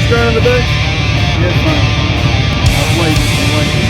during the day? Yes, ma'am. I've waited and waited.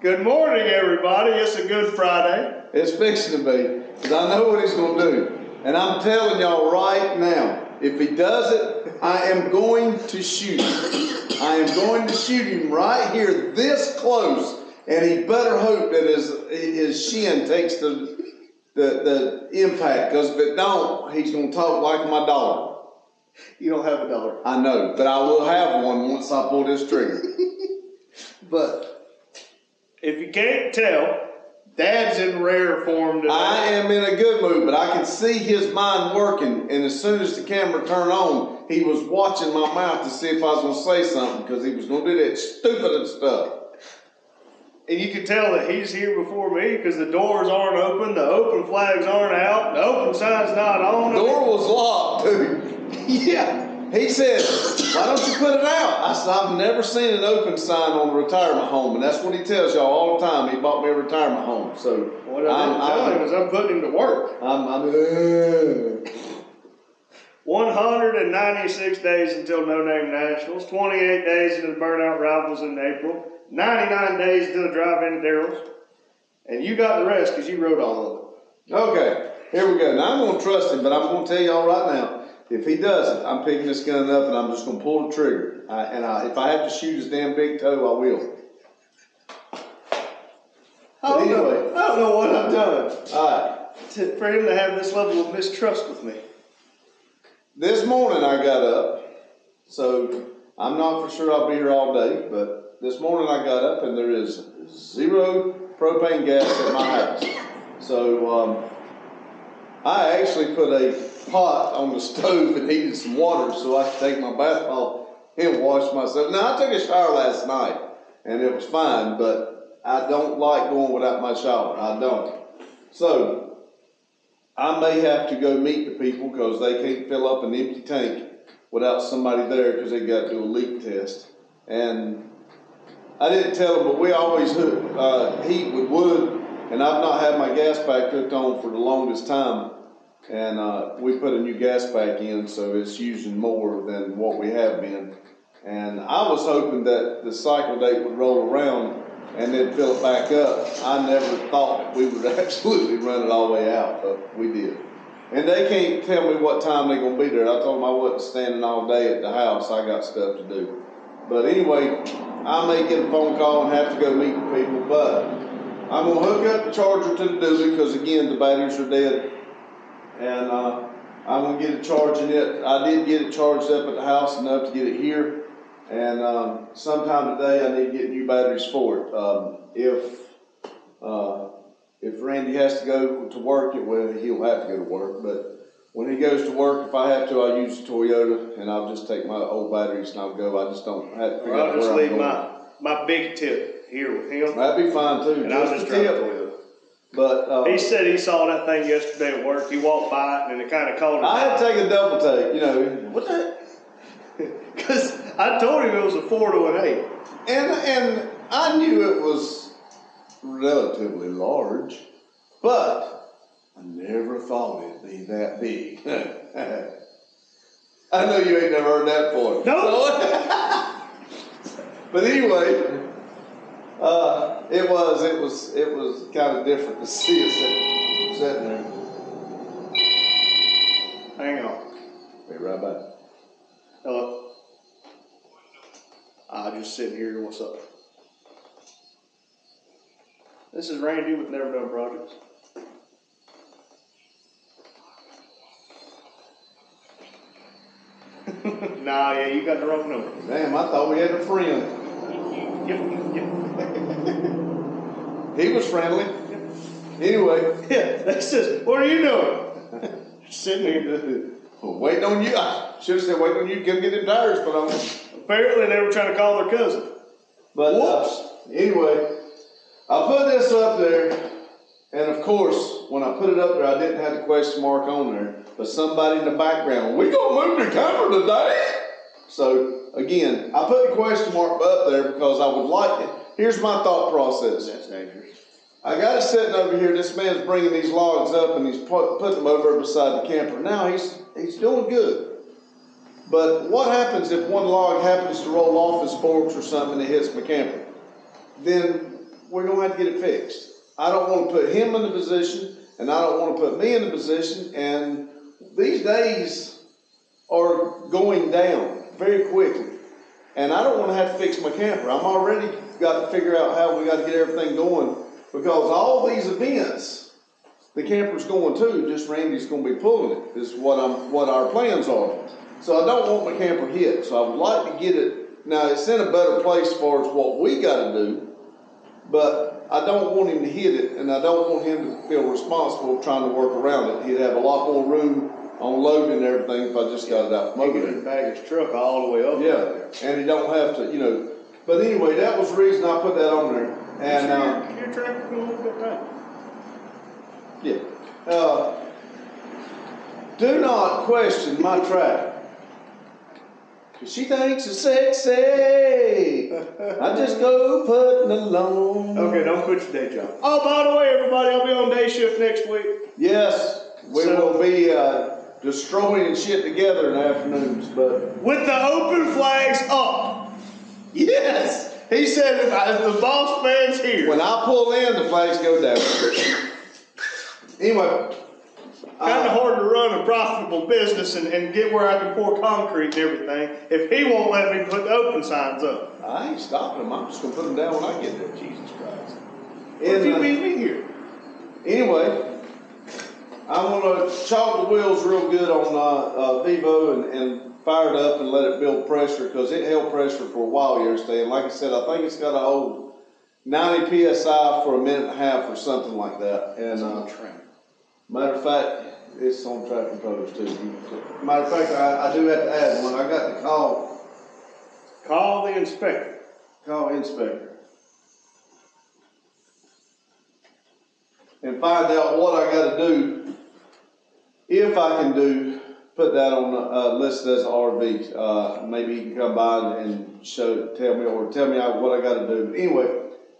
Good morning, everybody. It's a good Friday. It's fixing to be, because I know what he's going to do. And I'm telling y'all right now, if he does it, I am going to shoot him. I am going to shoot him right here, this close, and he better hope that his shin takes the impact, because if it don't, he's going to talk like my daughter. You don't have a dollar. I know, but I will have one once I pull this trigger. But if you can't tell, Dad's in rare form today. I am in a good mood, but I can see his mind working, and as soon as the camera turned on, he was watching my mouth to see if I was going to say something, because he was going to do that stupid stuff. And you can tell that he's here before me, because the doors aren't open, the open flags aren't out, the open sign's not on. The door was locked, too. Yeah. He said, why don't you put it out? I said, I've never seen an open sign on a retirement home, and that's what he tells y'all all the time. He bought me a retirement home, so what I didn't tell him is I'm putting him to work. 196 days until No Name Nationals, 28 days into the Burnout Rivals in April, 99 days until the drive-in at Daryl's, and you got the rest because you wrote all of it. Okay, here we go. Now I'm going to trust him, but I'm going to tell y'all right now, if he does it, I'm picking this gun up and I'm just going to pull the trigger. If I have to shoot his damn big toe, I will. I don't know what I've done. All right. For him to have this level of mistrust with me. This morning I got up, so I'm not for sure I'll be here all day, but this morning I got up and there is 0 propane gas at my house. So I actually put a pot on the stove and heated some water so I could take my bath off and wash myself. Now I took a shower last night and it was fine, but I don't like going without my shower. I don't. So I may have to go meet the people because they can't fill up an empty tank without somebody there because they got to do a leak test. And I didn't tell them, but we always heat with wood, and I've not had my gas pack hooked on for the longest time. And we put a new gas pack in, so it's using more than what we have been. And I was hoping that the cycle date would roll around and then fill it back up. I never thought we would absolutely run it all the way out, but we did. And they can't tell me what time they're going to be there. I told them I wasn't standing all day at the house. I got stuff to do. But anyway, I may get a phone call and have to go meet the people, but I'm going to hook up the charger to the dually because, again, the batteries are dead. And I'm going to get it charging it. I did get it charged up at the house enough to get it here. And sometime today I need to get new batteries for it. If Randy has to go to work, well, he'll have to go to work. But when he goes to work, if I have to, I'll use the Toyota and I'll just take my old batteries and I'll go. I just don't have to figure out where I'm going. I'll just leave my big tip here with him. That'd be fine too. And I'll just drive the Toyota. But he said he saw that thing yesterday at work. He walked by it and it kind of caught him. I had to take a double take, you know. What the? Because I told him it was a 4 to an 8. And I knew it was relatively large, but I never thought it'd be that big. I know you ain't never heard that before. No. But anyway, it was kind of different to see it sitting there. Hang on. Be right back. Hello. Just sitting here. What's up? This is Randy with Never Done Projects. Nah, yeah, you got the wrong number. Damn, I thought we had a friend. Yep. He was friendly. Yep. Anyway. Yeah, that says, what are you doing? Sitting here. Waiting on you. I should have said waiting on you to come get the tires put on. Apparently they were trying to call their cousin. But Whoops. anyway, I put this up there, and of course, when I put it up there, I didn't have the question mark on there, but somebody in the background, we gonna move the camera today? So again, I put the question mark up there because I would like it. Here's my thought process. That's dangerous. I got it sitting over here. This man's bringing these logs up and he's putting them over beside the camper. Now he's doing good. But what happens if one log happens to roll off his forks or something and it hits my camper? Then we're gonna have to get it fixed. I don't want to put him in the position, and I don't want to put me in the position. And these days are going down very quickly. And I don't want to have to fix my camper. I'm already got to figure out how we got to get everything going, because all these events, the camper's going to, just Randy's going to be pulling it, is what our plans are. So I don't want my camper hit. So I would like to get it, now it's in a better place as far as what we got to do, but I don't want him to hit it, and I don't want him to feel responsible trying to work around it. He'd have a lot more room on loading and everything if I just got it out from over He there. can bag his truck all the way up. Yeah, and he don't have to, But anyway, that was the reason I put that on there. And your tractor can look at that. yeah, do not question my tractor. She thinks it's sexy. I just go putting along. Okay, don't quit your day job. Oh, by the way, everybody, I'll be on day shift next week. Yes, we will be destroying shit together in the afternoons, but with the open flags up. Yes, he said if the boss man's here. when I pull in, the flags go down. Anyway. Kind of hard to run a profitable business and get where I can pour concrete and everything if he won't let me put open signs up. I ain't stopping them. I'm just going to put them down when I get there. Jesus Christ. If you meet me here. Anyway, I'm going to chalk the wheels real good on Vivo and fire it up and let it build pressure, because it held pressure for a while yesterday. And like I said, I think it's got to hold 90 PSI for a minute and a half or something like that. And matter of fact, it's on tractor photos too. Matter of fact, I do have to add one. I got to Call the inspector. call inspector and find out what I got to do, if I can put that on listed as an RV. Maybe you can come by and tell me what I got to do. Anyway,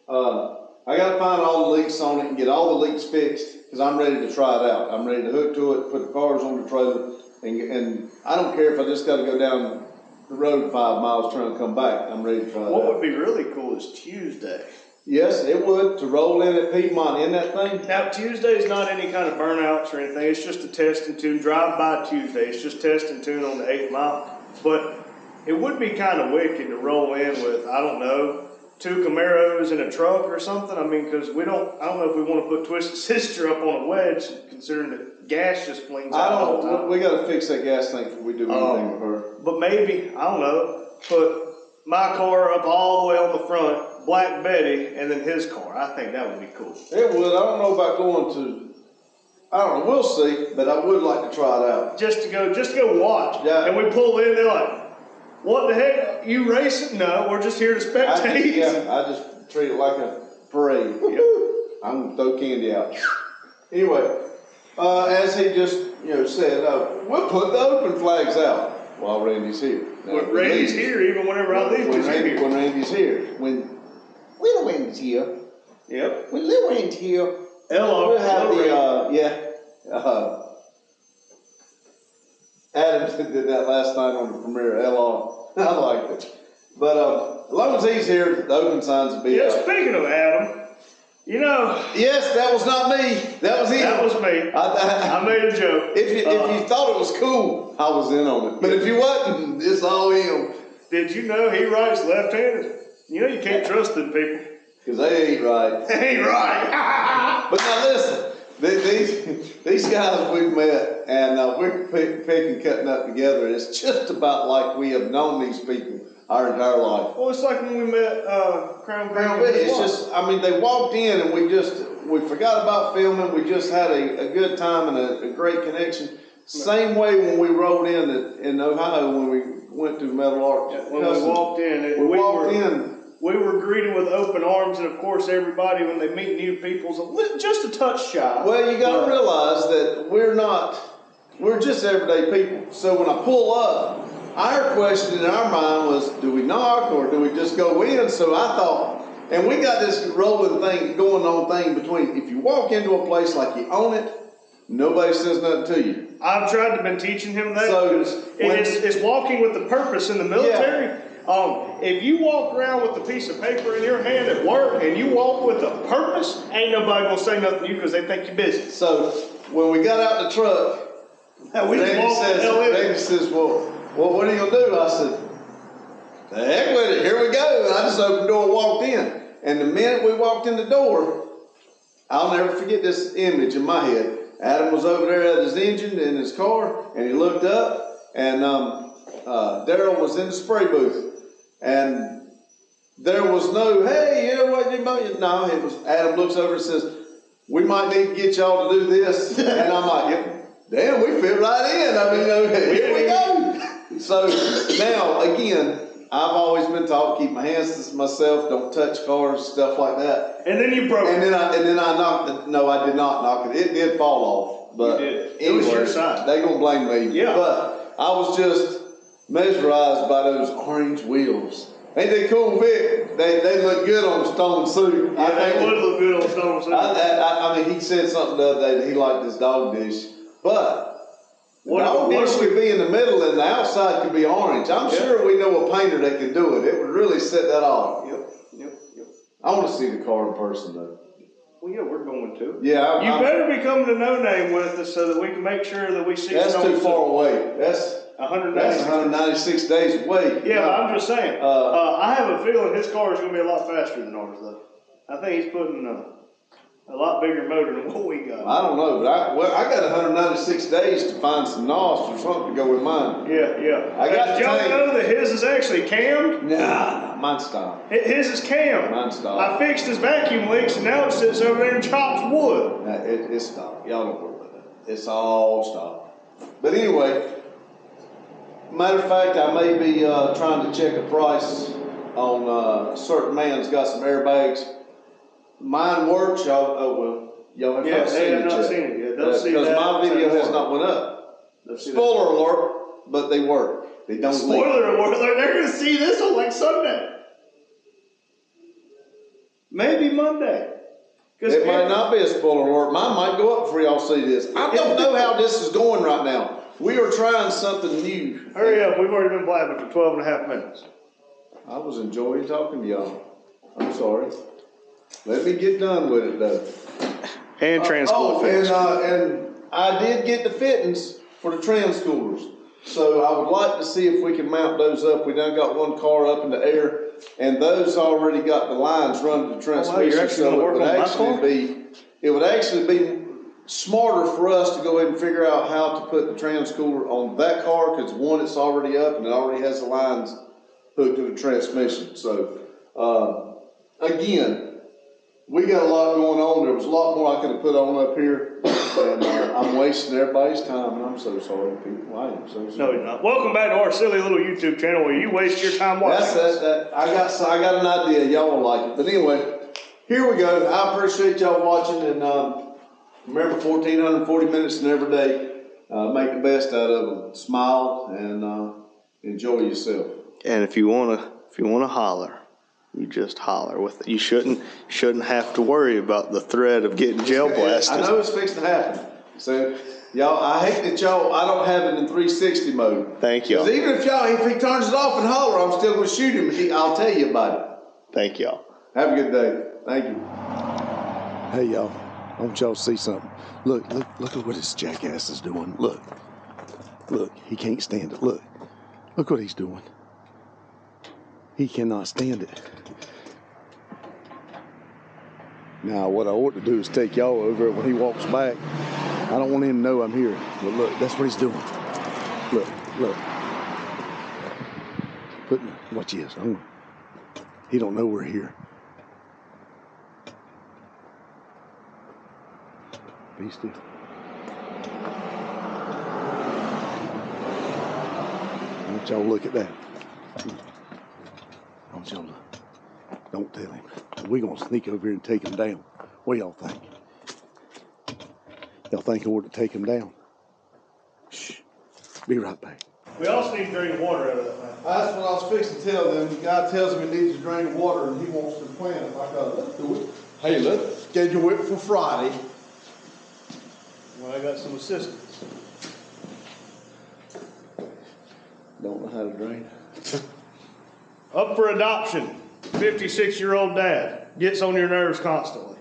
I got to find all the leaks on it and get all the leaks fixed, because I'm ready to try it out. I'm ready to hook to it, put the cars on the trailer, and I don't care if I just got to go down the road 5 miles trying to come back. I'm ready to try it What out. would be really cool is Tuesday. Yes, it would, to roll in at Piedmont in that thing. Now, Tuesday's not any kind of burnouts or anything. It's just a test and tune. Drive by Tuesday. It's just test and tune on the 8th mile. But it would be kind of wicked to roll in with, I don't know, 2 Camaros in a truck or something. I mean, because I don't know if we want to put Twisted Sister up on a wedge, considering that gas just flings out all the time. We got to fix that gas tank before we do anything with her. But maybe, I don't know, put my car up all the way on the front, Black Betty, and then his car. I think that would be cool. It would. I don't know about going to, I don't know, we'll see, but I would like to try it out. Just to go watch. Yeah. And we pull in, they're like, what the heck? You racing? No, we're just here to spectate. I just treat it like a parade. Yep. I'm gonna throw candy out. Anyway, as he just said, we'll put the open flags out while Randy's here. Now, When Randy's here, even whenever I leave, when he's here. Randy's here. When little Randy's here. Yep. When little Randy's here. Hello. We'll have Adam did that last night on the premiere. LR. I liked it. But as long as he's here, the open signs will be Yeah, out. speaking of Adam, Yes, that was not me. That was him. that was me. I made a joke. If you thought it was cool, I was in on it. But if you wasn't, it's all him. Did you know he writes left-handed? You can't trust them people. Because they ain't right. They ain't right. But now listen, these guys we've met, and we're picking, cutting up together. It's just about like we have known these people our entire life. Well, it's like when we met Crown Vic. It's just, they walked in and we forgot about filming. We just had a good time and a great connection. Same way when we rode in Ohio when we went to Metal Arts. When we walked in, we walked in we were greeted with open arms, and of course, everybody when they meet new people is just a touch shy. Well, you got to realize that we're just everyday people. So when I pull up, our question in our mind was, do we knock or do we just go in? So I thought, and we got this rolling thing going on thing between, if you walk into a place like you own it, nobody says nothing to you. I've tried to been teaching him that. So it's walking with the purpose in the military. Yeah. If you walk around with a piece of paper in your hand at work and you walk with a purpose, ain't nobody gonna say nothing to you because they think you're busy. So when we got out the truck, Randy says, well, what are you gonna do? I said, the heck with it, here we go. And I just opened the door and walked in. And the minute we walked in the door, I'll never forget this image in my head. Adam was over there at his engine in his car, and he looked up, and Daryl was in the spray booth. And there was no, hey, you know what, no, it was, Adam looks over and says, we might need to get y'all to do this. And I'm like, damn, we fit right in. I mean, here we go. So now, again, I've always been taught to keep my hands to myself, don't touch cars, stuff like that. And then you broke it. And then I knocked it. No, I did not knock it. It did fall off. But you did. Anyway, it was your side. They gonna blame me. Yeah. But I was just mesmerized by those orange wheels. Ain't they cool, Vic? They look good on a stone suit. Yeah, they would look good on a stone suit. I mean, he said something the other day that he liked this dog dish. But the dog dish could be in the middle and the outside could be orange. I'm sure we know a painter that can do it. It would really set that off. Yep. I want to see the car in person, though. Well, yeah, we're going to. Yeah. You better be coming to No Name with us so that we can make sure that we see. That's too far away. That's 196 days away. Yeah, but I'm just saying. I have a feeling his car is going to be a lot faster than ours, though. I think he's putting a lot bigger motor than what we got. I don't know, but I got 196 days to find some NOS or something to go with mine. Yeah. Did y'all know that his is actually cammed? Nah, mine's stopped. His is cammed. Mine's stopped. I fixed his vacuum leaks and now it sits over there and chops wood. Nah, it's stopped. Y'all don't worry about that. It's all stopped. But anyway, matter of fact, I may be trying to check a price on a certain man's got some airbags. Mine works, y'all have not seen it yet. Not seen it yet. They'll see that. Because my video has not went up. Spoiler alert, but they work. They don't leak. Spoiler alert, they're going to see this on like Sunday. Maybe Monday. It might not be a spoiler alert. Mine might go up before y'all see this. I don't know how this is going right now. We are trying something new. Hurry up, we've already been blabbing for 12 and a half minutes. I was enjoying talking to y'all. I'm sorry. Let me get done with it, though. And transcooler fix. And I did get the fittings for the transcoolers. So I would like to see if we can mount those up. We done got one car up in the air, and those already got the lines run to the transmission. You're actually going to work on my car? It would actually be smarter for us to go ahead and figure out how to put the transcooler on that car, because one, it's already up, and it already has the lines hooked to the transmission. So, again, we got a lot going on. There was a lot more I could have put on up here, and I'm wasting everybody's time, and I'm so sorry, people. I am so sorry. No, you're not. Welcome back to our silly little YouTube channel where you waste your time watching. I got an idea. Y'all will like it. But anyway, here we go. I appreciate y'all watching, and remember, 1,440 minutes in every day. Make the best out of them. Smile and enjoy yourself. And if you wanna holler, you just holler with it. You shouldn't have to worry about the threat of getting gel blasted. I know it's fixing to happen. So, y'all, I hate that I don't have it in 360 mode. Thank y'all. Because even if he turns it off and holler, I'm still going to shoot him. I'll tell you about it. Thank y'all. Have a good day. Thank you. Hey, y'all. I want y'all to see something. Look at what this jackass is doing. Look, he can't stand it. Look what he's doing. He cannot stand it. Now, what I ought to do is take y'all over when he walks back. I don't want him to know I'm here. But look, that's what he's doing. Look. Watch this. He don't know we're here. Be still. I want y'all to look at that. I want y'all to look. Don't tell him. We're going to sneak over here and take him down. What y'all think? Y'all think I ought to take him down? Shh. Be right back. We also need to drain water out of that thing. That's what I was fixing to tell them. The guy tells him he needs to drain water and he wants to plant it. Like, let's do it. Hey, let's schedule it for Friday. Well, I got some assistance. Don't know how to drain. Up for adoption. 56-year-old dad. Gets on your nerves constantly.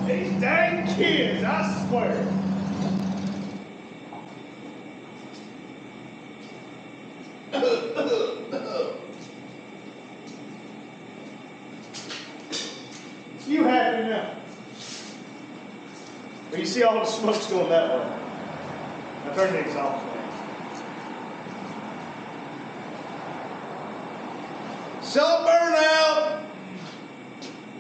These dang kids, I swear. You happy now? Well, you see all the smoke's going that way. Now turn the exhaust on. Shut burnout!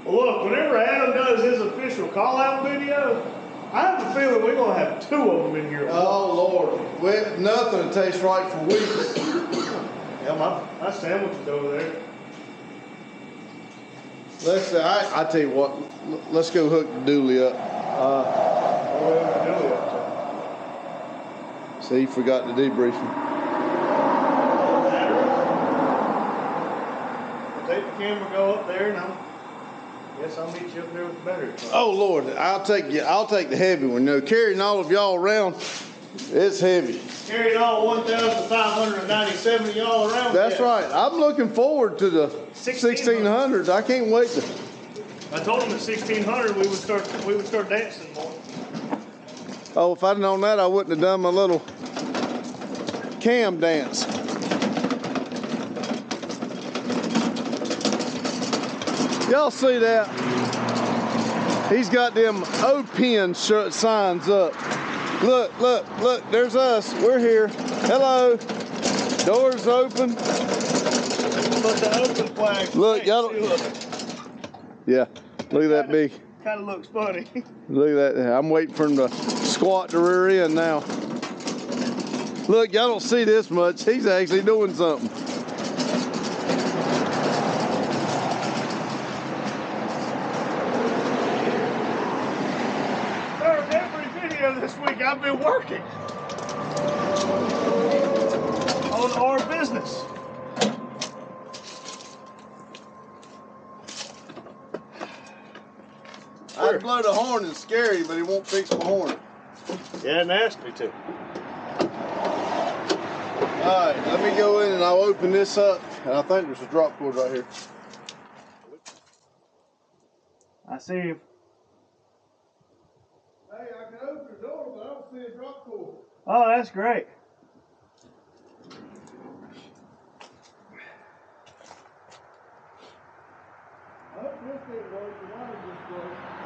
Well, look, whenever Adam does his official call-out video, I have a feeling we're going to have 2 of them in here. Oh, Lord. Well, nothing tastes right for weeks. Yeah, my sandwich is over there. Let's I tell you what, let's go hook the dually up. See, you forgot to debrief him. I'll take the camera, go up there, and guess I'll meet you up there with the battery. Oh Lord, I'll take the heavy one. No, carrying all of y'all around, it's heavy. Carried all 1,597 of y'all around. That's right. I'm looking forward to the 1600s. I can't wait to. I told him at 1600 we would start dancing more. Oh, if I'd known that, I wouldn't have done my little cam dance. Y'all see that? He's got them O-Pen signs up. Look, look, look, there's us. We're here. Hello. Doors open. But the open flag. Look, y'all. Yeah, look at that big. Kind of looks funny. Look at that. I'm waiting for him to squat the rear end now. Look, y'all don't see this much. He's actually doing something. This week I've been working on our business. I'd blow the horn and scare you, but he won't fix my horn. Yeah, and asked me to. Alright, let me go in and I'll open this up. And I think there's a drop cord right here. I see him. Hey, I can open the door, but I don't see a drop cord. Oh, that's great. Oh,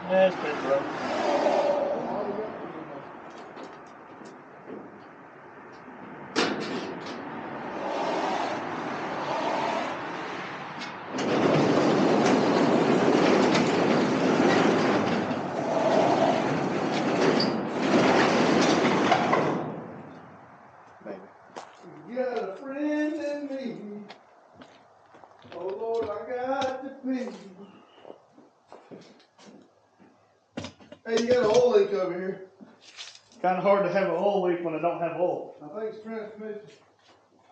Yeah, it's pretty rough. You got a friend in me. Oh Lord, I got to pee. Hey, you got an oil leak over here. Kind of hard to have an oil leak when I don't have oil. I think it's transmission.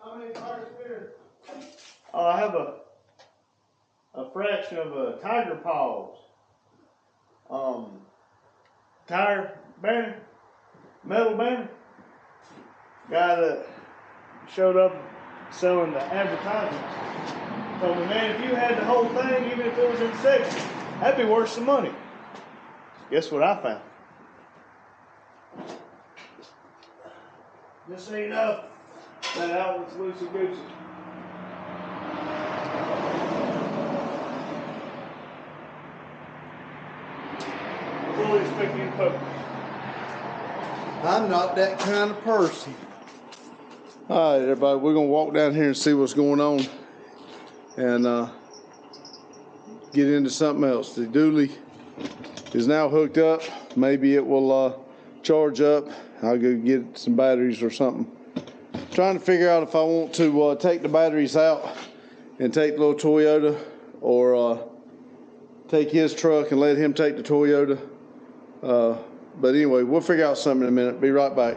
How many tires there? Oh, I have a fraction of a tiger paws. Tire banner, metal banner. Guy that showed up selling the advertisements told me, man, if you had the whole thing, even if it was in sections, that'd be worth some money. Guess what I found? Just so you know, that outlet's loosey goosey. Fully expect you to poke. I'm not that kind of person. All right, everybody, we're gonna walk down here and see what's going on, and get into something else. The dually is now hooked up. Maybe it will charge up. I'll go get some batteries or something. Trying to figure out if I want to take the batteries out and take the little Toyota, or take his truck and let him take the Toyota. But anyway, we'll figure out something in a minute. Be right back.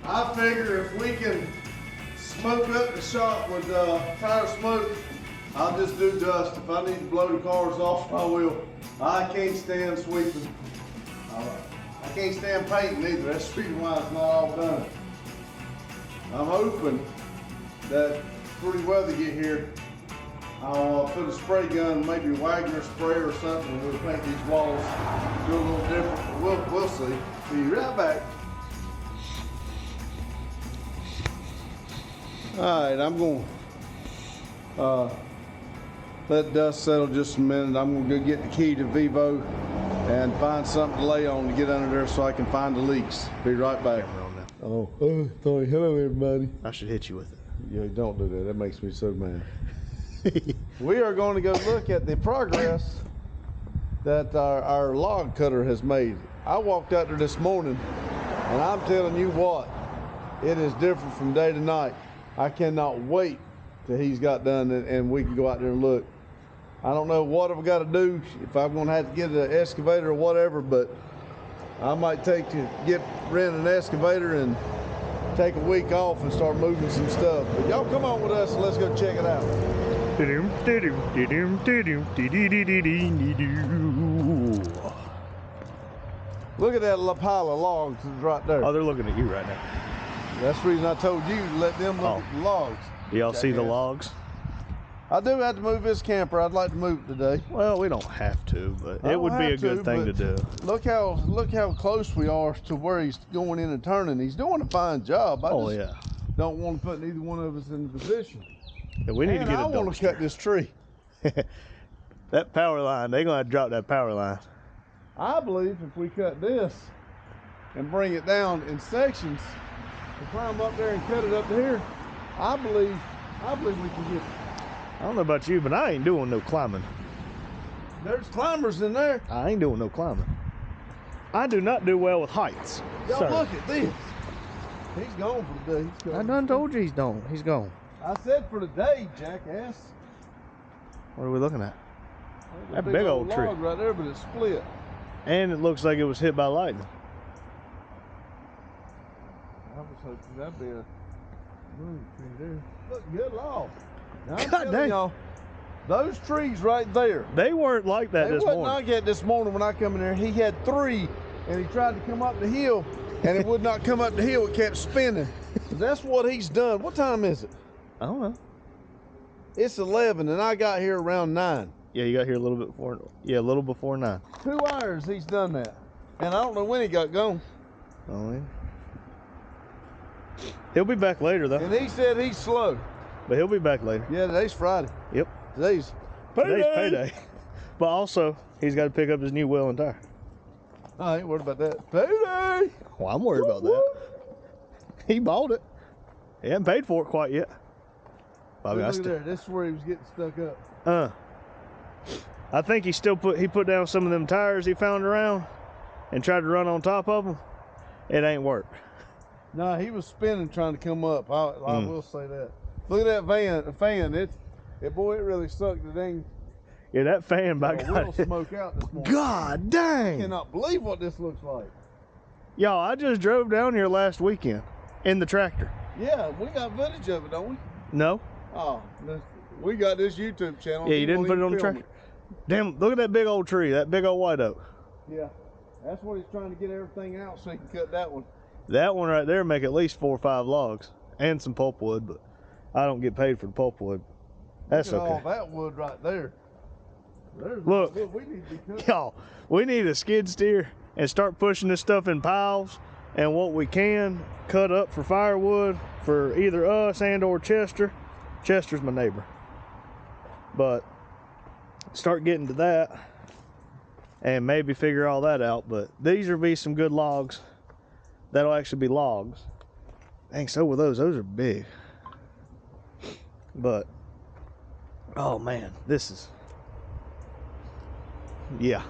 I figure if we can smoke up the shop with tire smoke, I'll just do dust. If I need to blow the cars off, I will. I can't stand sweeping. I can't stand painting either. That's the reason why it's not all done. I'm hoping that before the weather get here, I'll put a spray gun, maybe Wagner spray or something, and we'll paint these walls, do a little different. We'll see. Be right back. All right, I'm going to let dust settle just a minute. I'm going to go get the key to Vivo and find something to lay on to get under there so I can find the leaks. Be right back. Oh, sorry. Hello, everybody. I should hit you with it. Yeah, don't do that. That makes me so mad. We are going to go look at the progress that our log cutter has made. I walked out there this morning, and I'm telling you what, it is different from day to night. I cannot wait till he's got done and we can go out there and look. I don't know what I've got to do, if I'm going to have to get an excavator or whatever, but I might rent an excavator and take a week off and start moving some stuff. But y'all come on with us and let's go check it out. Look at that pile of logs right there. Oh, they're looking at you right now. That's the reason I told you to let them look at the logs. Do y'all see the Jackass. logs? I do have to move this camper. I'd like to move it today. Well, we don't have to, but I it don't would be have a good thing to do. Look how close we are to where he's going in and turning. He's doing a fine job. I just don't want to put neither one of us in the position. Yeah, we need to get a I want to cut this tree. That power line, they're going to drop that power line. I believe if we cut this and bring it down in sections and climb up there and cut it up to here, I believe we can get it. I don't know about you, but I ain't doing no climbing. There's climbers in there. I ain't doing no climbing. I do not do well with heights. Y'all look at this. He's gone for the day. I done told you he's gone. He's gone. I said for the day, jackass. What are we looking at? That big old tree. log right there, but it's split. And it looks like it was hit by lightning. I was hoping that'd be a tree there. Look, good log. Now, I'm God telling dang. y'all, those trees right there. They weren't like that this morning. Not yet this morning when I come in there. He had 3, and he tried to come up the hill, and it would not come up the hill. It kept spinning. That's what he's done. What time is it? I don't know. It's 11, and I got here around 9. Yeah, you got here a little bit before. Yeah, a little before 9. 2 hours he's done that, and I don't know when he got gone. Oh, yeah. He'll be back later though. And he said he's slow. But he'll be back later. Yeah, today's Friday. Yep. Today's payday. But also, he's got to pick up his new wheel and tire. I ain't worried about that. Payday. Well, I'm worried about that. He bought it. He hasn't paid for it quite yet. Look at there. This is where he was getting stuck up. I think he put down some of them tires he found around and tried to run on top of them. It ain't worked. No, he was spinning trying to come up. I will say that. Look at that fan. It really sucked the dang. Yeah, that fan by God. Smoke out this morning. God dang! I cannot believe what this looks like. Y'all, I just drove down here last weekend in the tractor. Yeah, we got footage of it, don't we? No. Oh, we got this YouTube channel. Yeah, you didn't put it on the tractor. Damn! Look at that big old tree. That big old white oak. Yeah, that's what he's trying to get everything out so he can cut that one. That one right there make at least 4 or 5 logs and some pulpwood, but I don't get paid for the pulpwood. That's Look at okay. all that wood right there. Look, we need to be cutting. y'all, we need a skid steer and start pushing this stuff in piles, and what we can cut up for firewood for either us and or Chester. Chester's my neighbor. But start getting to that and maybe figure all that out. But these will be some good logs. That'll actually be logs. Dang, so were those. Those are big. But, oh man, this is, yeah.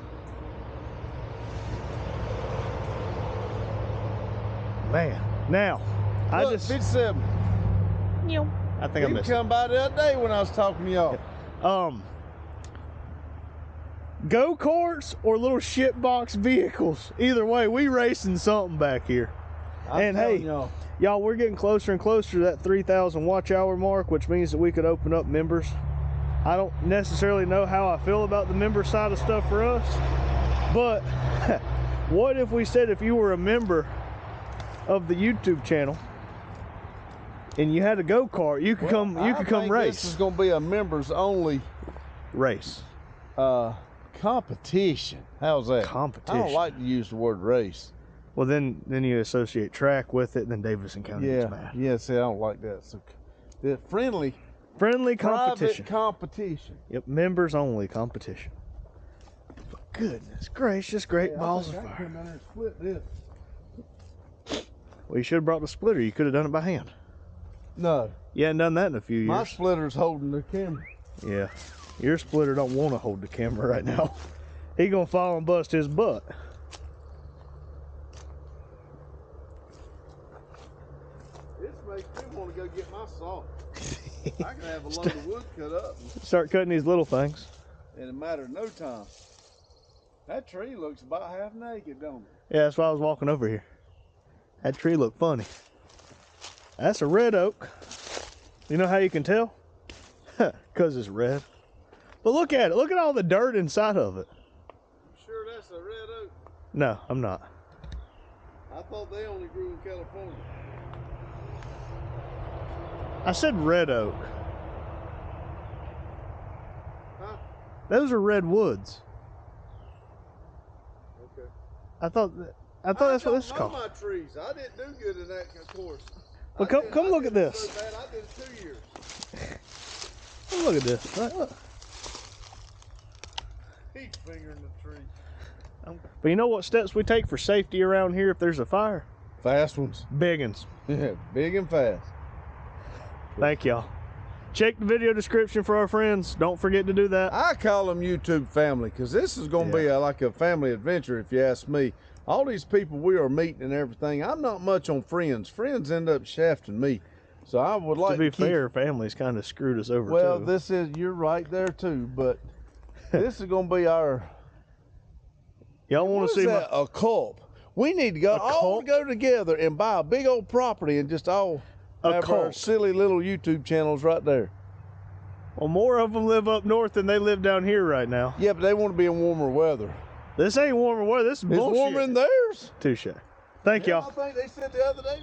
Man, now, Look, I just, 57. I think I He missed come by the other day when I was talking to y'all. Go-karts or little shitbox vehicles. Either way, we racing something back here. And hey, y'all, we're getting closer and closer to that 3,000 watch hour mark, which means that we could open up members. I don't necessarily know how I feel about the member side of stuff for us, but what if we said if you were a member of the YouTube channel and you had a go-kart, you could come race. This is going to be a members only race. Competition. How's that? Competition. I don't like to use the word race. Well, then you associate track with it, and then Davidson County gets mad. Yeah, see, I don't like that. So, the friendly competition. Private competition. Yep, members only competition. For goodness gracious, great balls of fire. Come down there and split this. Well, you should have brought the splitter. You could have done it by hand. No. You hadn't done that in a few years. My splitter's holding the camera. Yeah. Your splitter don't want to hold the camera right now. He gonna fall and bust his butt. This makes me want to go get my saw. I can have a load of wood cut up Start cutting these little things. in a matter of no time. That tree looks about half naked, don't it? Yeah, that's why I was walking over here. That tree looked funny. That's a red oak. You know how you can tell? Because it's red. But look at it. Look at all the dirt inside of it. You sure that's a red oak? No, I'm not. I thought they only grew in California. I said red oak. Huh? Those are redwoods. Okay. I thought that's what this is called. my trees. I didn't do good in that course. Well, come look at this. So bad, I did it 2 years. Come look at this. Look. He's fingering the tree. But you know what steps we take for safety around here if there's a fire? Fast ones. Big ones. Yeah, big and fast. Thank y'all. Check the video description for our friends. Don't forget to do that. I call them YouTube family because this is going to be like a family adventure if you ask me. All these people we are meeting and everything, I'm not much on friends. Friends end up shafting me. So I would like to be fair, family's kind of screwed us over well, too. you're right there too, but this is going to be our... Y'all want to see a cult? We need to go go together and buy a big old property and just all have our silly little YouTube channels right there. Well, more of them live up north than they live down here right now. Yeah, but they want to be in warmer weather. This ain't warmer weather. This is bullshit. It's warmer in theirs. Touche. Thank y'all. I think they said the other day.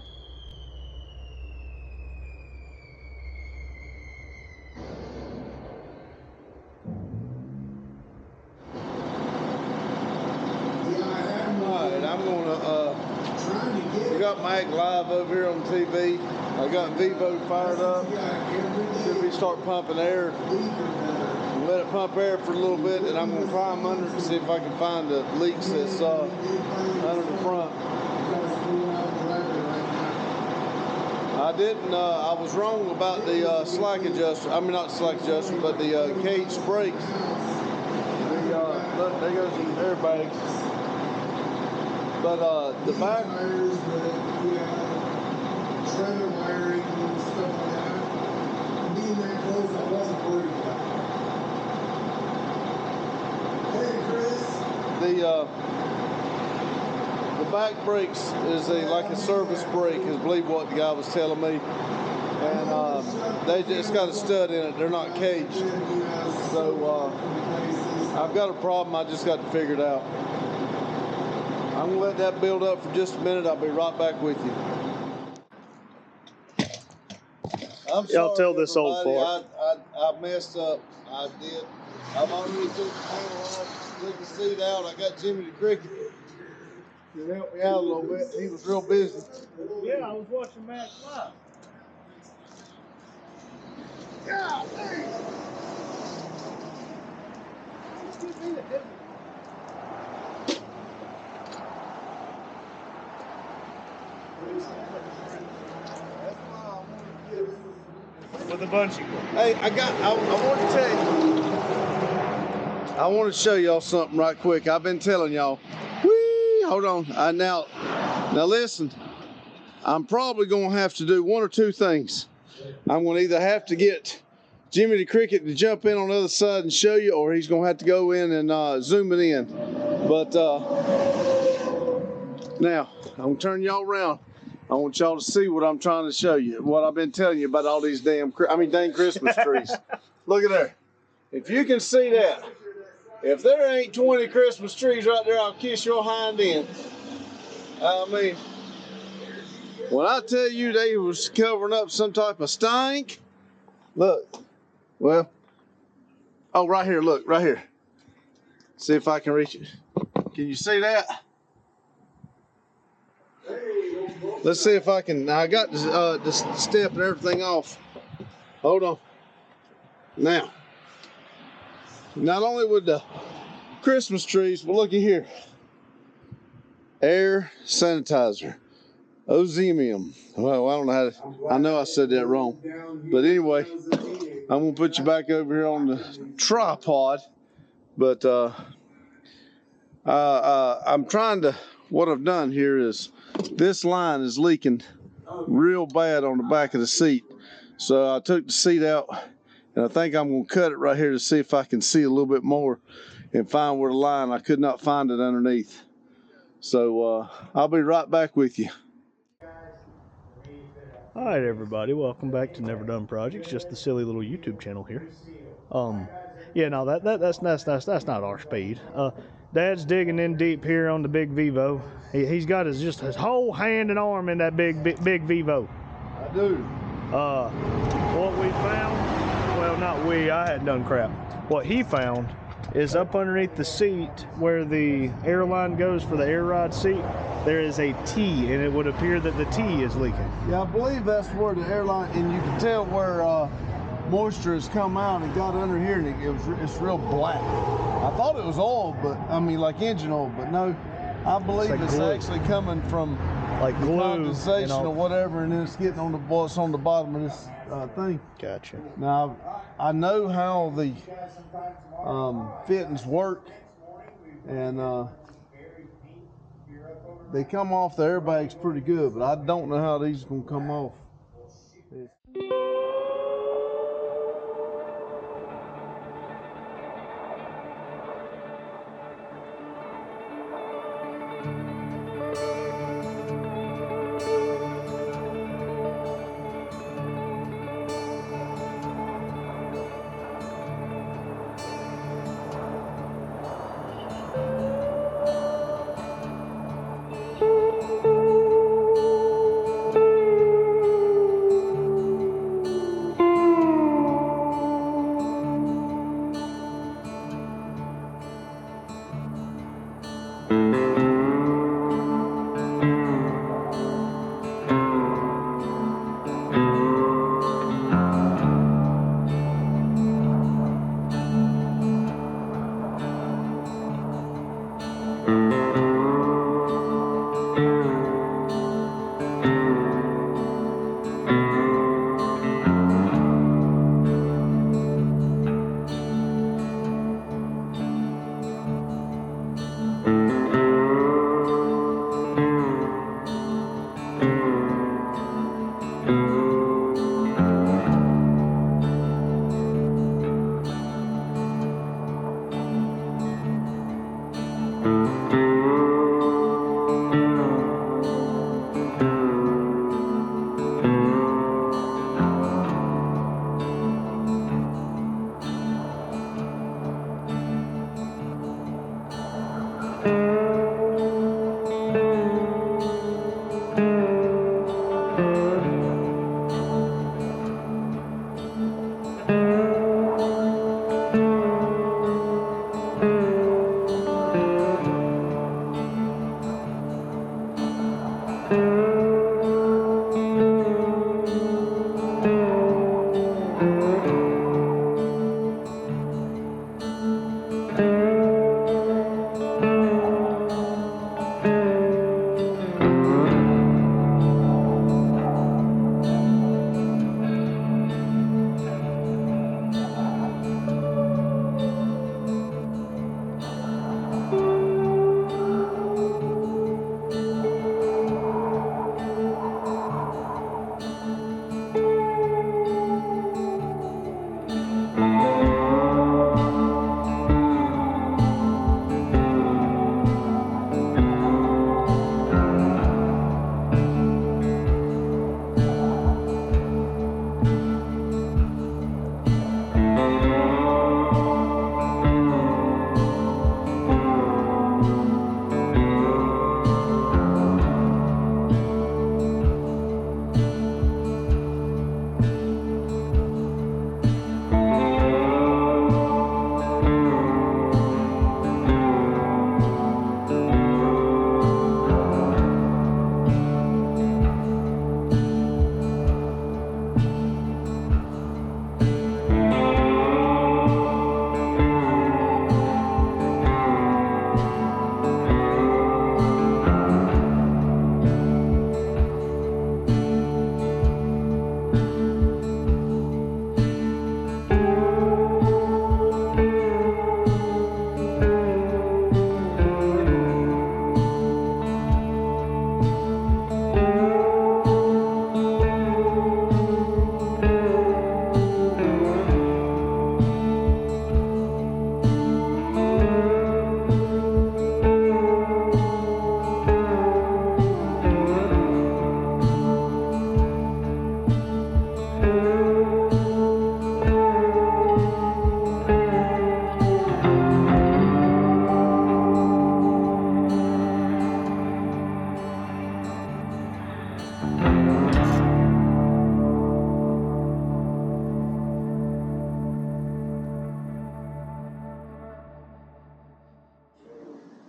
Alright, I'm gonna we got Mac live over here on TV. I got Vivo fired up. Should we start pumping air? Let it pump air for a little bit, and I'm gonna climb under it and see if I can find the leaks that's under the front. I was wrong about the slack adjuster. I mean, not slack adjuster, but the cage brakes. Look, there goes some airbags. But the back wires, trailer wiring and stuff like that. Being that close, I wasn't worried about it. Hey, Chris. The back brakes is like a service brake, is I believe what the guy was telling me. And they just got a stud in it. They're not caged. So I've got a problem. I just got to figure it out. I'm gonna let that build up for just a minute. I'll be right back with you. I'm sorry, y'all tell this old fart. I messed up. I did. I've already took the panel off, took the seat out. I got Jimmy the Cricket to help me out a little bit. He was real busy. Yeah, I was watching Matt live. God dang! With a bungee cord. Hey, I want to tell you. I want to show y'all something right quick. I've been telling y'all. Whee! Hold on. Now listen. I'm probably going to have to do one or two things. I'm going to either have to get Jimmy the Cricket to jump in on the other side and show you, or he's going to have to go in and zoom it in. But now, I'm going to turn y'all around. I want y'all to see what I'm trying to show you, what I've been telling you about all these dang Christmas trees. Look at there. If you can see that, if there ain't 20 Christmas trees right there, I'll kiss your hind end. I mean, when I tell you they was covering up some type of stink, look, well, oh, right here, look, right here. See if I can reach it. Can you see that? Let's see if I can. I got the step and everything off. Hold on. Now, not only with the Christmas trees, but looky here. Air sanitizer. Ozemium. Well, I don't know how to, I know I said that wrong. But anyway, I'm going to put you back over here on the tripod. But I'm trying to, what I've done here is, this line is leaking real bad on the back of the seat. So I took the seat out, and I think I'm going to cut it right here to see if I can see a little bit more and find where the line, I could not find it underneath. So I'll be right back with you. All right, everybody, welcome back to Never Done Projects, just the silly little YouTube channel here. Yeah, no, that's not our speed. Dad's digging in deep here on the big Vivo. He's got his whole hand and arm in that big Vivo. I do. not we, I hadn't done crap. What he found is up underneath the seat where the airline goes for the air ride seat, there is a T, and it would appear that the T is leaking. Yeah, I believe that's where the airline, and you can tell where moisture has come out and got under here, and it's real black. I thought it was oil, but I mean like engine oil, but no, I believe it's actually coming from like glue, condensation or whatever, and then it's getting on the what's on the bottom of this thing. Gotcha. Now I know how the fittings work, and they come off the airbags pretty good, but I don't know how these are gonna come off.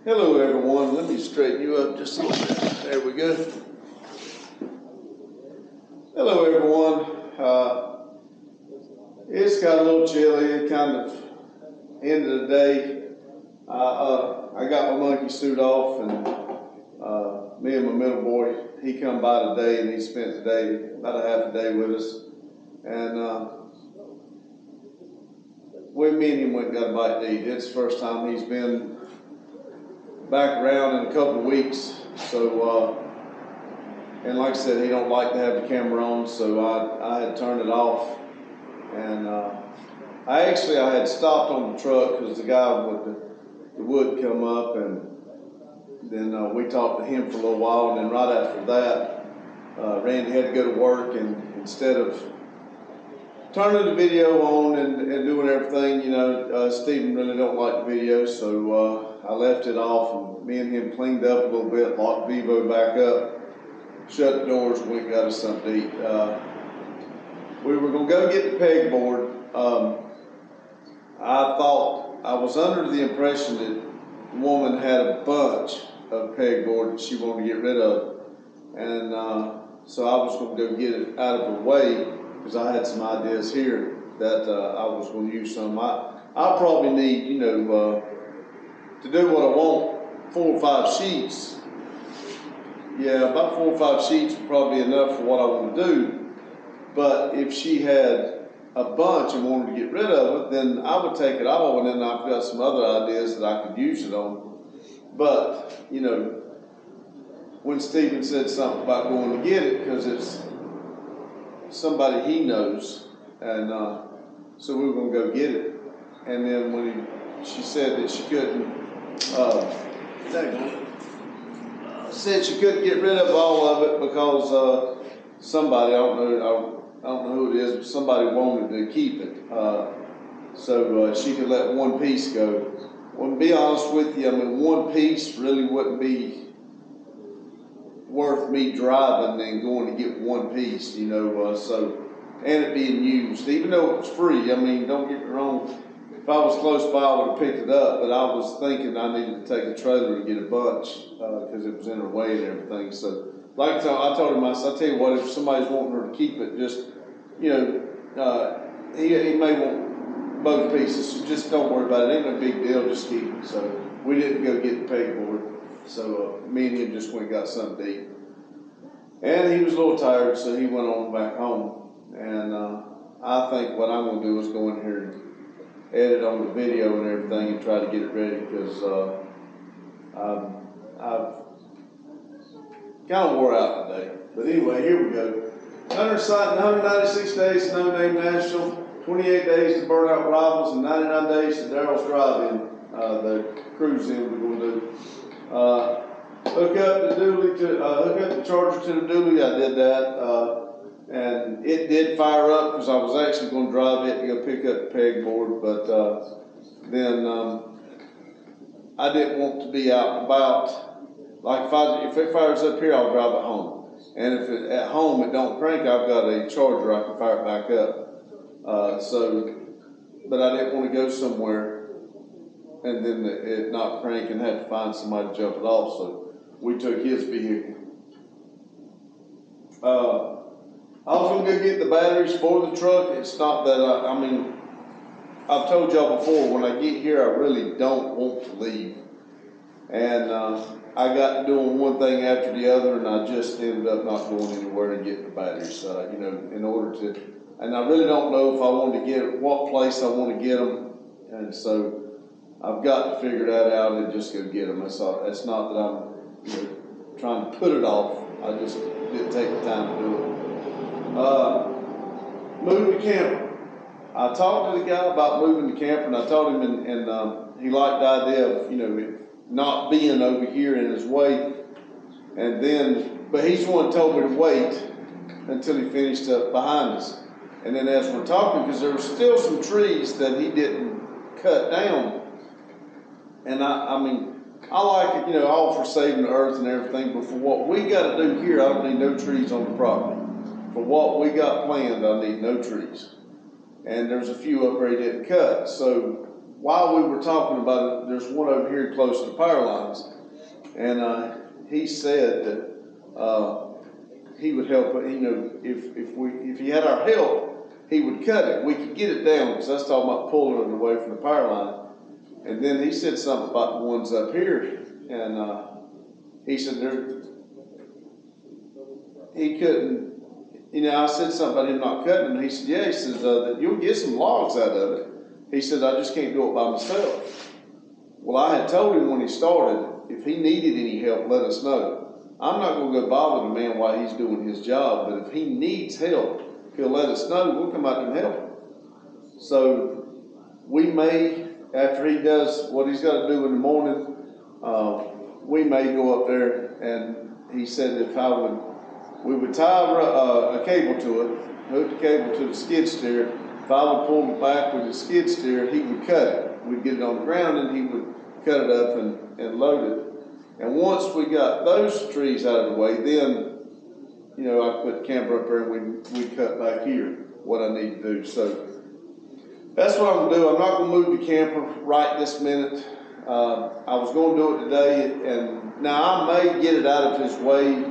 Hello everyone, let me straighten you up just a little bit. There we go. Hello everyone. It's got a little chilly, it kind of end of the day. I got my monkey suit off, and me and my middle boy, he come by today and he spent the day, about a half a day with us. And me and him went and got a bite to eat. It's the first time he's been back around in a couple of weeks. So, and like I said, he don't like to have the camera on, so I had turned it off. And I had stopped on the truck because the guy with the wood come up, and then we talked to him for a little while, and then right after that, Randy had to go to work, and instead of turning the video on and doing everything, you know, Stephen really don't like the video, so I left it off, and me and him cleaned up a little bit, locked Vivo back up, shut the doors, and went and got us something to eat. We were going to go get the pegboard. I was under the impression that the woman had a bunch of pegboard that she wanted to get rid of, and so I was going to go get it out of her way, because I had some ideas here that I was going to use some. I probably need, you know, to do what I want, 4 or 5 sheets. Yeah, about 4 or 5 sheets would probably be enough for what I want to do. But if she had a bunch and wanted to get rid of it, then I would take it all, and then I've got some other ideas that I could use it on. But, you know, when Stephen said something about going to get it, because it's somebody he knows, and so we were going to go get it. And then when she said that she couldn't, said she couldn't get rid of all of it because somebody, I don't know who it is, but somebody wanted to keep it. So she could let one piece go. Well, to be honest with you, I mean, one piece really wouldn't be worth me driving and going to get one piece, you know, and it being used, even though it was free. I mean, don't get me wrong, if I was close by, I would have picked it up, but I was thinking I needed to take a trailer to get a bunch, because it was in her way and everything. So, like I told him, I said, I'll tell you what, if somebody's wanting her to keep it, just, you know, he may want both pieces, so just don't worry about it. It ain't no big deal, just keep it. So, we didn't go get the pegboard. So me and him just went and got something to eat. And he was a little tired, so he went on back home. And I think what I'm going to do is go in here and edit on the video and everything and try to get it ready, because I've kind of wore out today. But anyway, here we go. 196 days to No Name National, 28 days to Burnout Rivals, and 99 days to Daryl's Drive-In, the cruise in we're going to do. Hook up the charger to the dually. I did that, and it did fire up because I was actually going to drive it to go pick up the pegboard, but then I didn't want to be out and about. Like if it fires up here, I'll drive it home, and if at home it don't crank, I've got a charger I can fire it back up. But I didn't want to go somewhere and then it not crank and have to find somebody to jump it off. So we took his vehicle. I was going to go get the batteries for the truck. It's not that I mean, I've told y'all before, when I get here, I really don't want to leave. And I got to doing one thing after the other, and I just ended up not going anywhere and getting the batteries, you know, in order to, and I really don't know if I want to get, what place I want to get them. And so I've got to figure that out and just go get them. It's not that I'm, you know, trying to put it off. I just didn't take the time to do it. Moving the camper. I talked to the guy about moving the camper, and I told him, and he liked the idea of, you know, it not being over here in his way. And then, but he's the one who told me to wait until he finished up behind us. And then as we're talking, because there were still some trees that he didn't cut down. And I mean, I like it, you know, all for saving the earth and everything, but for what we got to do here, I don't need no trees on the property. For what we got planned, I need no trees. And there's a few up there he didn't cut. So while we were talking about it, there's one over here close to the power lines, and he said that he would help. You know, if he had our help, he would cut it. We could get it down, because that's talking about pulling it away from the power line. And then he said something about the ones up here, and he said he couldn't. You know, I said something about him not cutting them. He said, yeah. He says that you'll get some logs out of it. He said, I just can't do it by myself. Well, I had told him when he started, if he needed any help, let us know. I'm not going to go bother the man while he's doing his job, but if he needs help, he'll let us know. We'll come out and help him. So we may, after he does what he's got to do in the morning, we may go up there, and he said if we would tie a cable to it, hook the cable to the skid steer. If I would pull it back with the skid steer, he would cut it. We'd get it on the ground, and he would cut it up and load it. And once we got those trees out of the way, then, you know, I put the camper up there, and we'd cut back here what I need to do. So that's what I'm gonna do. I'm not gonna move the camper right this minute. I was gonna do it today, and now I may get it out of his way.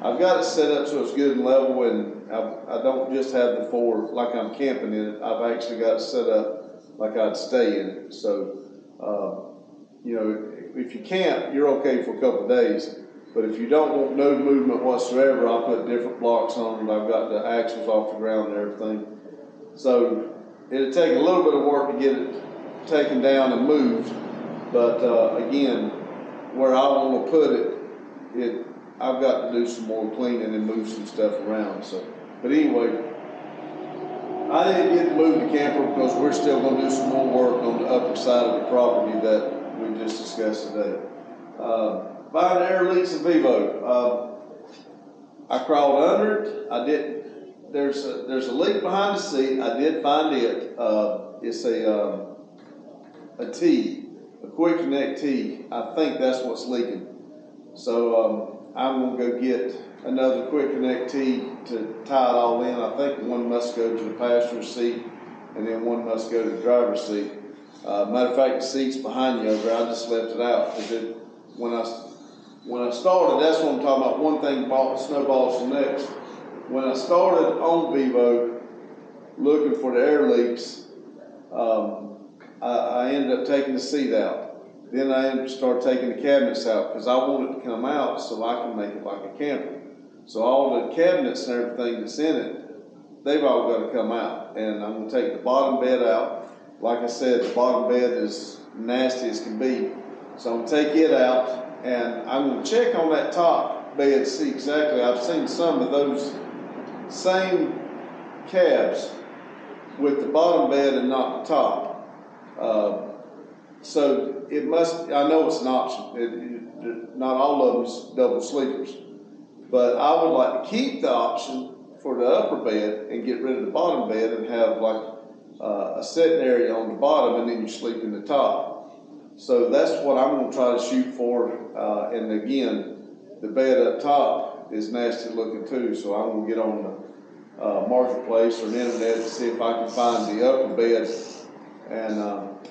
I've got it set up so it's good and level, and I don't just have the floor like I'm camping in it. I've actually got it set up like I'd stay in it. So, you know, if you camp, you're okay for a couple of days. But if you don't want no movement whatsoever, I'll put different blocks on it. I've got the axles off the ground and everything. So it'll take a little bit of work to get it taken down and moved. But again, where I want to put it, I've got to do some more cleaning and move some stuff around. So, but anyway, I didn't get to move the camper because we're still going to do some more work on the upper side of the property that we just discussed today. Find air leaks in Vivo. I crawled under it. I didn't. There's a leak behind the seat. I did find it. It's a T, a quick connect T. I think that's what's leaking. So I'm gonna go get another quick connect T to tie it all in. I think one must go to the passenger seat, and then one must go to the driver's seat. Matter of fact, the seat's behind you over there. I just left it out because when I started, that's what I'm talking about. One thing snowballs the next. When I started on Vivo looking for the air leaks, I ended up taking the seat out. Then I started taking the cabinets out because I want it to come out so I can make it like a camper. So all the cabinets and everything that's in it, they've all got to come out. And I'm going to take the bottom bed out. Like I said, the bottom bed is nasty as can be. So I'm going to take it out, and I'm going to check on that top bed to see exactly. I've seen some of those same cabs with the bottom bed and not the top. So it must, I know it's an option. Not all of them is double sleepers. But I would like to keep the option for the upper bed and get rid of the bottom bed and have like a sitting area on the bottom, and then you sleep in the top. So that's what I'm going to try to shoot for. And again, the bed up top is nasty looking too. So I'm going to get on the marketplace or the internet to see if I can find the upper bed and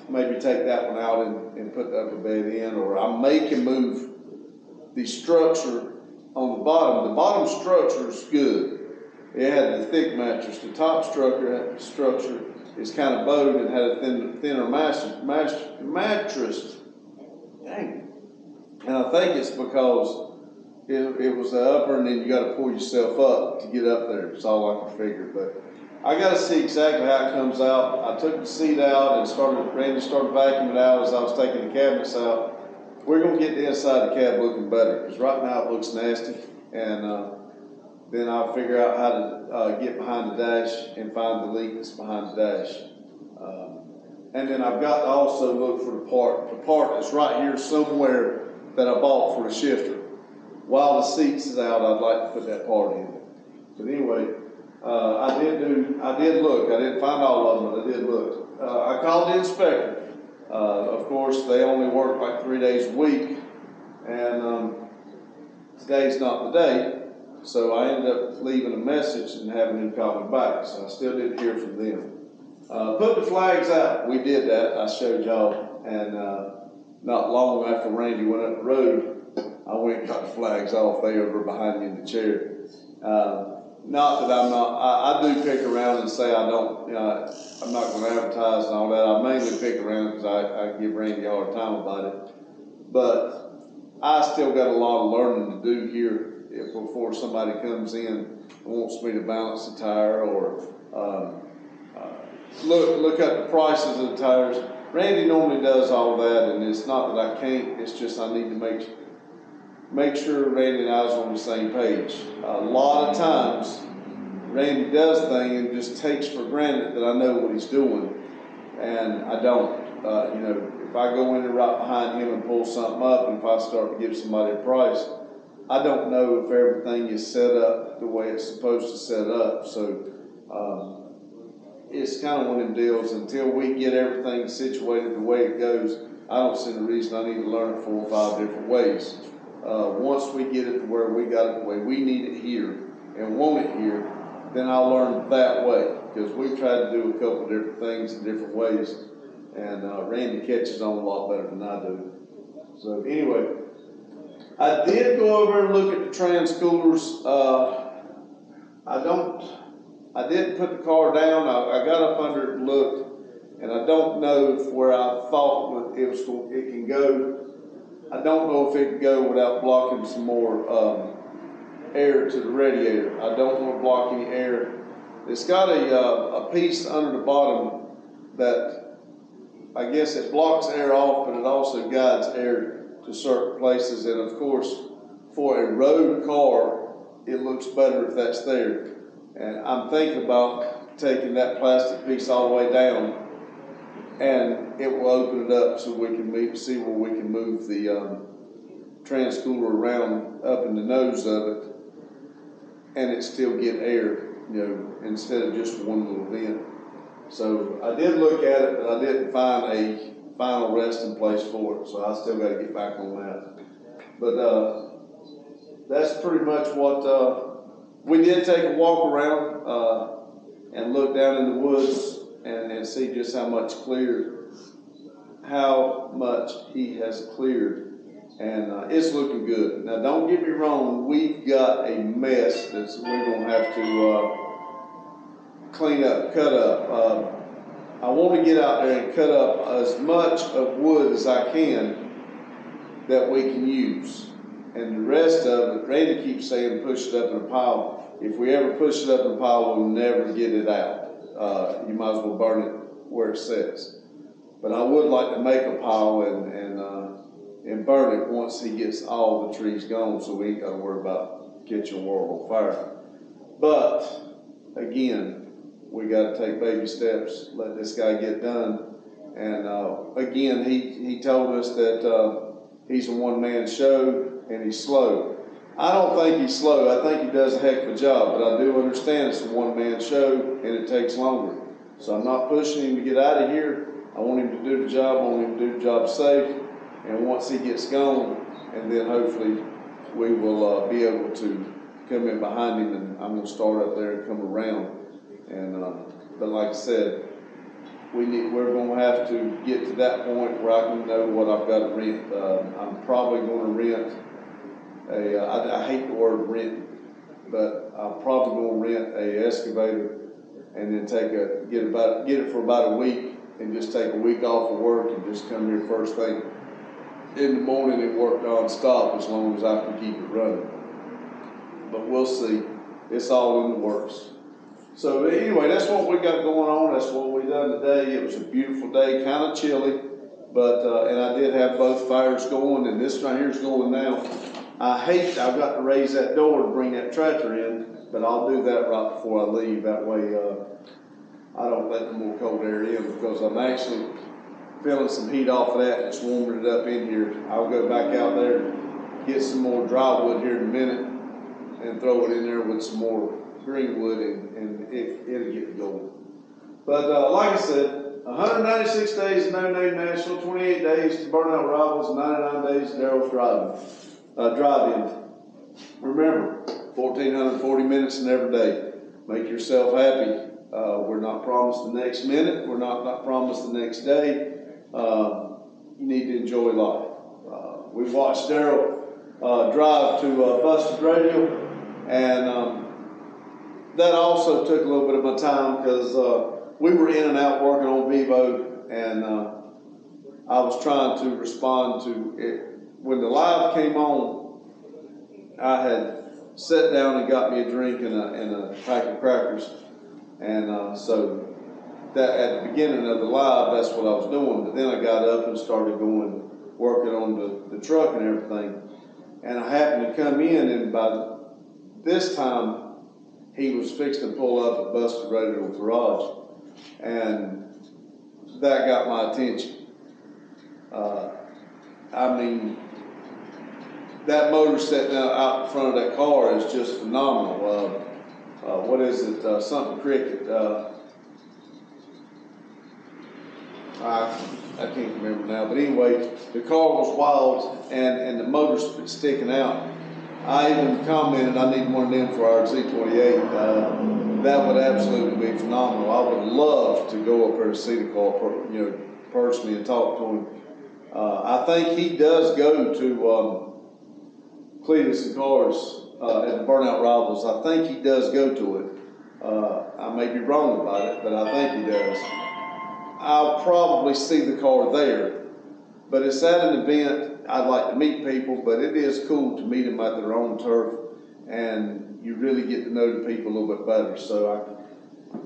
maybe take that one out and put the upper bed in, or I may can move the structure on the bottom. The bottom structure is good. It had the thick mattress. The top structure is kind of bowed and had a thinner mattress. Dang. And I think it's because it was the upper, and then you got to pull yourself up to get up there. It's all I can figure. But I got to see exactly how it comes out. I took the seat out and Randy started vacuuming it out as I was taking the cabinets out. We're going to get the inside of the cab looking better, because right now it looks nasty. And then I'll figure out how to get behind the dash and find the leak that's behind the dash. And then I've got to also look for the part that's right here somewhere that I bought for the shifter. While the seats is out, I'd like to put that part in. But anyway, I did look. I didn't find all of them, but I did look. I called the inspector. Of course, they only work like 3 days a week, and today's not the day. So I ended up leaving a message and having him call me back. So I still didn't hear from them. Put the flags out. We did that. I showed y'all. And not long after Randy went up the road, I went and cut the flags off. They over behind me in the chair. Not that I'm not, I do pick around and say I don't, I'm not going to advertise and all that. I mainly pick around because I give Randy a hard time about it. But I still got a lot of learning to do here before somebody comes in and wants me to balance the tire or look at the prices of the tires. Randy normally does all that, and it's not that I can't, it's just I need to make sure Randy and I is on the same page. A lot of times, Randy does things and just takes for granted that I know what he's doing, and I don't. If I go in there right behind him and pull something up, and if I start to give somebody a price, I don't know if everything is set up the way it's supposed to set up. So it's kind of one of them deals. Until we get everything situated the way it goes, I don't see the reason I need to learn it 4 or 5 different ways. Once we get it to where we got it the way we need it here and want it here, then I'll learn that way, because we've tried to do a couple different things in different ways, and Randy catches on a lot better than I do. So anyway, I did go over and look at the trans coolers. I didn't put the car down. I got up under it and looked, and I don't know if where I thought it can go. I don't know if it can go without blocking some more air to the radiator. I don't want to block any air. It's got a piece under the bottom that I guess it blocks air off, but it also guides air to certain places. And of course, for a road car, it looks better if that's there. And I'm thinking about taking that plastic piece all the way down, and it will open it up so we can see where we can move the trans cooler around up in the nose of it, and it still get air, instead of just one little vent. So I did look at it, but I didn't find a final resting place for it, so I still got to get back on that. But that's pretty much what we did. Take a walk around and look down in the woods and see just how much he has cleared. And it's looking good. Now, don't get me wrong, we've got a mess that we're going to have to clean up, cut up. I want to get out there and cut up as much of wood as I can that we can use. And the rest of it, Randy keeps saying push it up in a pile. If we ever push it up in a pile, we'll never get it out. You might as well burn it where it sits. But I would like to make a pile and burn it once he gets all the trees gone, so we ain't got to worry about catching a world on fire. But again, we got to take baby steps, let this guy get done. And again, he told us that he's a one-man show and he's slow. I don't think he's slow. I think he does a heck of a job, but I do understand it's a one-man show and it takes longer. So I'm not pushing him to get out of here. I want him to do the job. I want him to do the job safe. And once he gets gone, and then hopefully we will be able to come in behind him, and I'm going to start up there and come around. And but like I said, we're going to have to get to that point where I can know what I've got to rent. I'm probably going to rent I hate the word rent, but I'm probably going to rent a excavator and then get it for about a week and just take a week off of work and just come here first thing in the morning and work non-stop as long as I can keep it running. But we'll see. It's all in the works. So anyway, that's what we got going on. That's what we done today. It was a beautiful day, kind of chilly, but and I did have both fires going, and this right here is going now. I've got to raise that door to bring that tractor in, but I'll do that right before I leave. That way I don't let the more cold air in, because I'm actually feeling some heat off of that. It's warming it up in here. I'll go back out there, get some more dry wood here in a minute, and throw it in there with some more green wood, and it'll get going. But like I said, 196 days of No Name National, 28 days to Burnout Rivals, 99 days to Daryl's drive-in. Remember, 1,440 minutes in every day. Make yourself happy, We're not promised the next minute. We're not promised the next day. You need to enjoy life. We watched Daryl drive to Busted Radio, and that also took a little bit of my time because we were in and out working on Vivo, and I was trying to respond to it. When the live came on, I had sat down and got me a drink and a pack of crackers, and so that at the beginning of the live, that's what I was doing. But then I got up and started working on the truck and everything, and I happened to come in, and by this time he was fixing to pull up at Busted Radio Garage, and that got my attention. I mean, that motor sitting out in front of that car is just phenomenal. What is it? Something Cricket. I can't remember now, but anyway, the car was wild, and the motor's sticking out. I even commented I need one of them for our Z28. That would absolutely be phenomenal. I would love to go up there to see the car, personally and talk to him. I think he does go to Cletus and Cars at the Burnout Rivals. I think he does go to it. I may be wrong about it, but I think he does. I'll probably see the car there, but it's at an event. I'd like to meet people, but it is cool to meet them at their own turf, and you really get to know the people a little bit better. So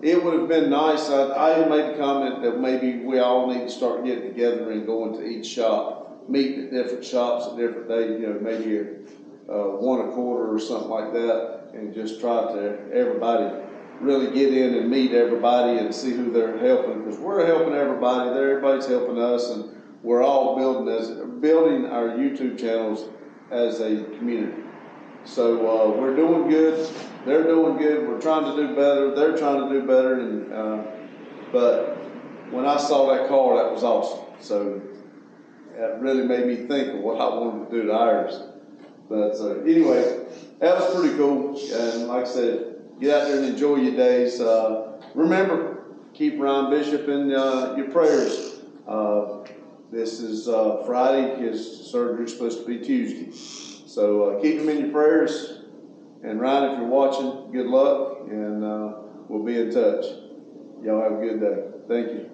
it would have been nice. I made a comment that maybe we all need to start getting together and going to each shop, meeting at different shops at different days, maybe one a quarter or something like that, and just try to everybody really get in and meet everybody and see who they're helping, because we're helping everybody. Everybody's helping us, and we're all building our YouTube channels as a community. So we're doing good. They're doing good. We're trying to do better. They're trying to do better. And but when I saw that car, that was awesome. So that really made me think of what I wanted to do to ours. But anyway, that was pretty cool. And like I said, get out there and enjoy your days. Remember, keep Ryan Bishop in your prayers. This is Friday. His surgery is supposed to be Tuesday. So keep him in your prayers. And Ryan, if you're watching, good luck, and we'll be in touch. Y'all have a good day. Thank you.